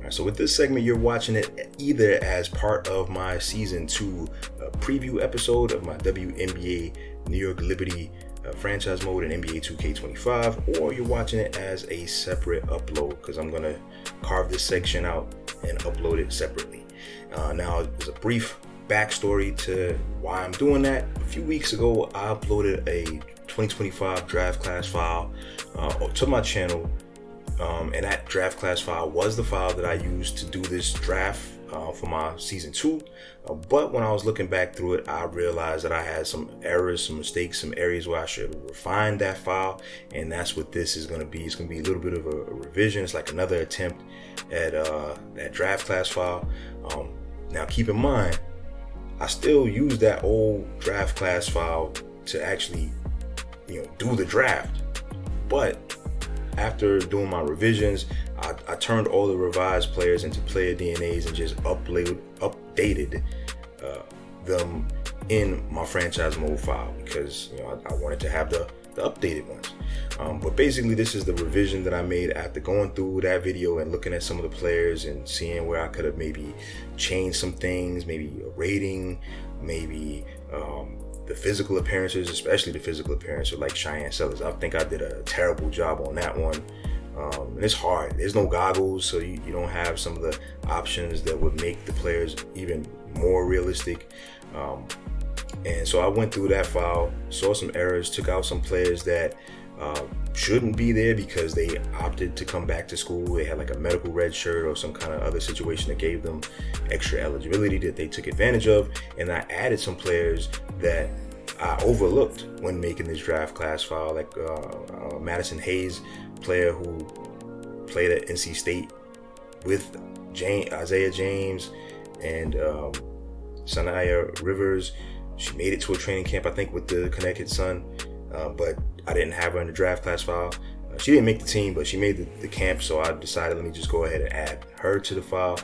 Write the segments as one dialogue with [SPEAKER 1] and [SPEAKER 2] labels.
[SPEAKER 1] So with this segment, you're watching it either as part of my season 2 preview episode of my WNBA New York Liberty franchise mode in NBA 2K25, or you're watching it as a separate upload because I'm going to carve this section out and upload it separately. Now, there's a brief backstory to why I'm doing that. A few weeks ago, I uploaded a 2025 draft class file to my channel. And that draft class file was the file that I used to do this draft for my season 2. But when I was looking back through it, I realized that I had some errors, some mistakes, some areas where I should refine that file. And that's what this is going to be. It's going to be a little bit of a revision. It's like another attempt at that draft class file. Now, keep in mind, I still use that old draft class file to actually, do the draft. But after doing my revisions, I turned all the revised players into player DNAs and just updated them in my franchise mode file because I wanted to have the updated ones. But basically, this is the revision that I made after going through that video and looking at some of the players and seeing where I could have maybe changed some things, maybe a rating, maybe the physical appearances, especially the physical appearance of like Cheyenne Sellers. I think I did a terrible job on that one. And it's hard. There's no goggles, so you don't have some of the options that would make the players even more realistic. And so I went through that file, saw some errors, took out some players that shouldn't be there because they opted to come back to school. They had like a medical red shirt or some kind of other situation that gave them extra eligibility that they took advantage of. And I added some players that I overlooked when making this draft class file, like Madison Hayes, player who played at NC State with Isaiah James and Sanaya Rivers. She made it to a training camp, I think, with the Connecticut Sun, but I didn't have her in the draft class file. She didn't make the team, but she made the camp, so I decided let me just go ahead and add her to the file.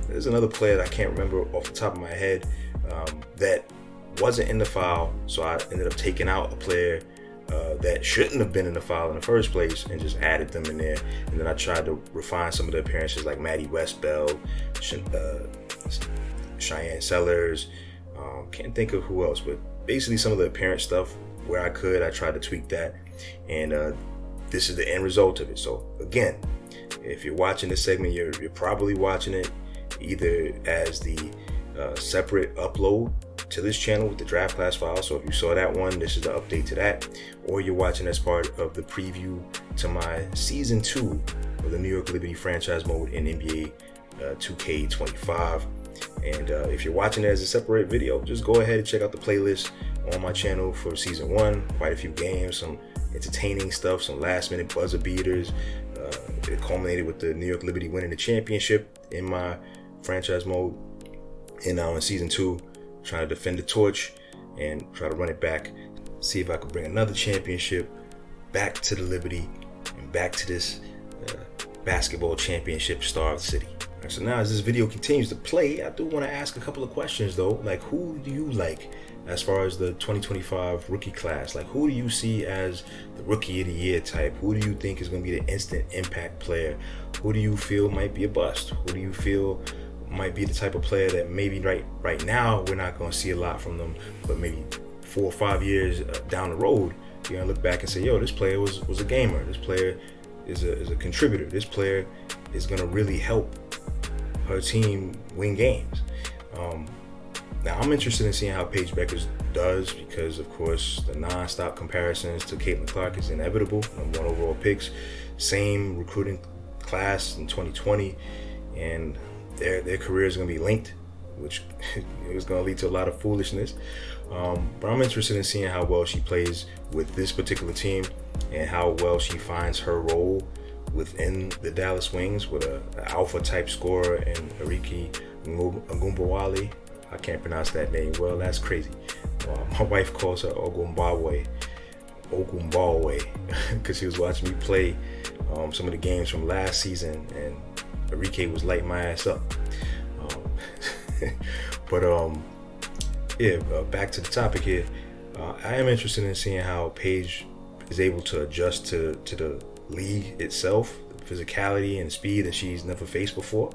[SPEAKER 1] There's another player that I can't remember off the top of my head that wasn't in the file, so I ended up taking out a player that shouldn't have been in the file in the first place and just added them in there. And then I tried to refine some of the appearances like Maddie Westbell, Cheyenne Sellers, can't think of who else, but basically some of the appearance stuff where I could, I tried to tweak that, and this is the end result of it. So again, if you're watching this segment, you're probably watching it either as the separate upload to this channel with the draft class file. So if you saw that one, this is the update to that, or you're watching as part of the preview to my season 2 of the New York Liberty franchise mode in NBA 2K25. And if you're watching it as a separate video, just go ahead and check out the playlist on my channel for season 1. Quite a few games, some entertaining stuff, some last minute buzzer beaters. It culminated with the New York Liberty winning the championship in my franchise mode. And now in season 2, trying to defend the torch and try to run it back, see if I could bring another championship back to the Liberty and back to this basketball championship starved city. So now as this video continues to play, I do want to ask a couple of questions though. Like, who do you like as far as the 2025 rookie class? Like, who do you see as the rookie of the year type? Who do you think is going to be the instant impact player? Who do you feel might be a bust? Who do you feel might be the type of player that maybe right now we're not going to see a lot from them, but maybe 4 or 5 years down the road, you're going to look back and say, yo, this player was a gamer. This player is a contributor. This player is going to really help her team win games. Now, I'm interested in seeing how Paige Bueckers does because, of course, the non-stop comparisons to Caitlin Clark is inevitable. #1 overall picks, same recruiting class in 2020, and their career is going to be linked, which is going to lead to a lot of foolishness. But I'm interested in seeing how well she plays with this particular team and how well she finds her role within the Dallas Wings with an alpha type scorer and Arike Ogunbowale. I can't pronounce that name well. That's crazy. My wife calls her Ogunbowale because she was watching me play some of the games from last season, and Arike was lighting my ass up. Back to the topic here. I am interested in seeing how Paige is able to adjust to the league itself, physicality and speed that she's never faced before.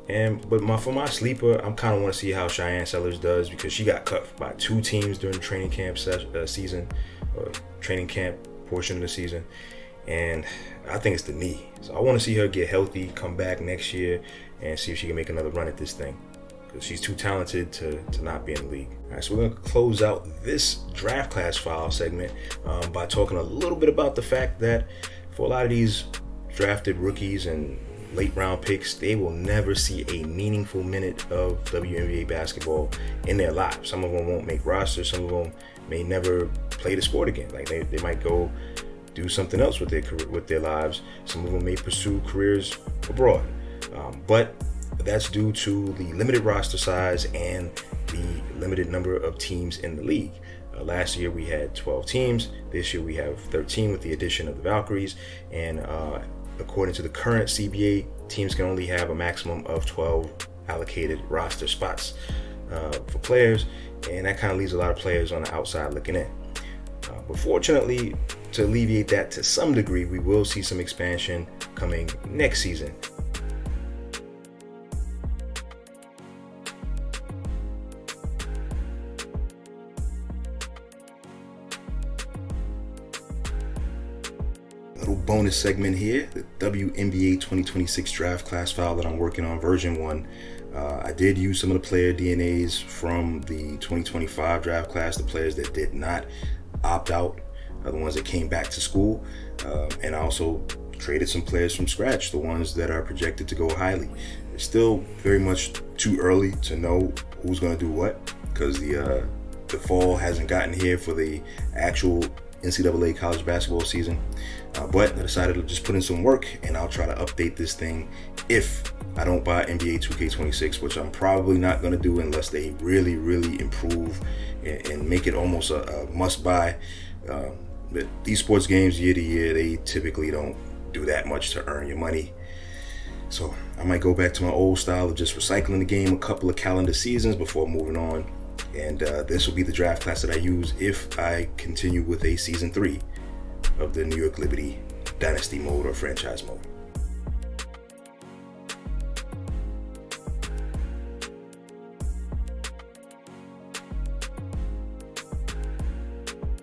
[SPEAKER 1] But for my sleeper, I'm kind of want to see how Cheyenne Sellers does, because she got cut by 2 teams during the training camp season, or training camp portion of the season, and I think it's the knee. So I want to see her get healthy, come back next year, and see if she can make another run at this thing, because she's too talented to not be in the league. All right, so we're going to close out this draft class file segment by talking a little bit about the fact that for a lot of these drafted rookies and late round picks, they will never see a meaningful minute of WNBA basketball in their lives. Some of them won't make rosters. Some of them may never play the sport again. Like they might go do something else with their lives. Some of them may pursue careers abroad. But that's due to the limited roster size and the limited number of teams in the league. Last year we had 12 teams. This year we have 13 with the addition of the Valkyries. And according to the current CBA, teams can only have a maximum of 12 allocated roster spots for players, and that kind of leaves a lot of players on the outside looking in. But fortunately, to alleviate that to some degree, we will see some expansion coming next season. Little bonus segment here, the WNBA 2026 draft class file that I'm working on, version 1. I did use some of the player DNAs from the 2025 draft class, the players that did not opt out, the ones that came back to school, and I also traded some players from scratch, the ones that are projected to go highly. It's still very much too early to know who's going to do what, because the fall hasn't gotten here for the actual NCAA college basketball season, but I decided to just put in some work, and I'll try to update this thing if I don't buy NBA 2K26, which I'm probably not going to do unless they really, really improve and make it almost a must buy. But these sports games year to year, they typically don't do that much to earn your money. So I might go back to my old style of just recycling the game a couple of calendar seasons before moving on. And this will be the draft class that I use if I continue with a season 3 of the New York Liberty Dynasty mode or franchise mode.